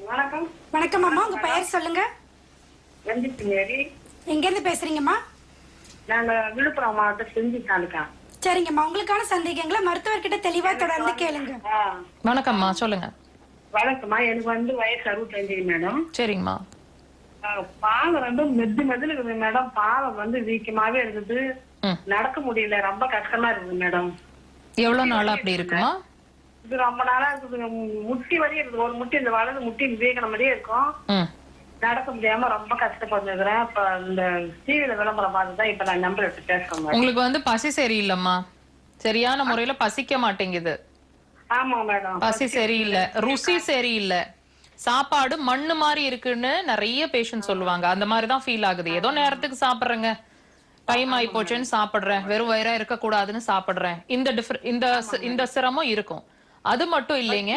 வணக்கம். வணக்கம் அம்மா, உங்க பெயர் சொல்லுங்க. ரஞ்சித் மேரி. எங்க இருந்து பேசுறீங்கம்மா? நாங்க விழுப்புரம் மாவட்டம் செஞ்சி தாலுக்கா. சரிங்கம்மா, உங்களுக்கான சந்தேகங்களை மருத்துவர்கிட்ட தெளிவா தொடர்ந்து கேளுங்க. வணக்கம்மா, சொல்லுங்க. வணக்கம்மா, எனக்கு வந்து வயசு 65 மேடம். சரிங்கம்மா. பாலம் ரெண்டும் மெதுல இருக்குது மேடம். பாலம் வந்து வீக்கமாவே இருக்குது. நடக்க முடியல, ரொம்ப கஷ்டமா இருக்குது மேடம். எவ்வளவு நாளா அப்படி இருக்குமா? இது ரொம்ப நாளா இருக்குது. முட்டி வரையும் இருக்குது. ஒரு முட்டி, இந்த வலது முட்டி வீக்கின மாதிரியே இருக்கும். நடக்க முடியாம ரொம்ப கஷ்டப்படுறேன். இப்ப இந்த டிவில விளம்பரம் பார்த்துதான் இப்ப நான் நம்பர் எடுத்து பேசுறேன். உங்களுக்கு வந்து பசி சரியில்லைம்மா, சரியான முறையில பசிக்க மாட்டேங்குது. ஆமா மேடம், பசி சரியில்லை, ருசி சரியில்லை, சாப்பாடு மண்ணு மாதிரி இருக்குன்னு நிறைய பேஷண்ட் சொல்லுவாங்க. அந்த மாதிரிதான் ஃபீல் ஆகுது. ஏதோ நேரத்துக்கு சாப்பிடுறேங்க, டைம் ஆகி போச்சுன்னு சாப்பிடுறேன், வெறும் வயிறா இருக்க கூடாதுன்னு சாப்பிடுறேன். இந்த சிரமம் இருக்கும். அது மட்டும் இல்லைங்க,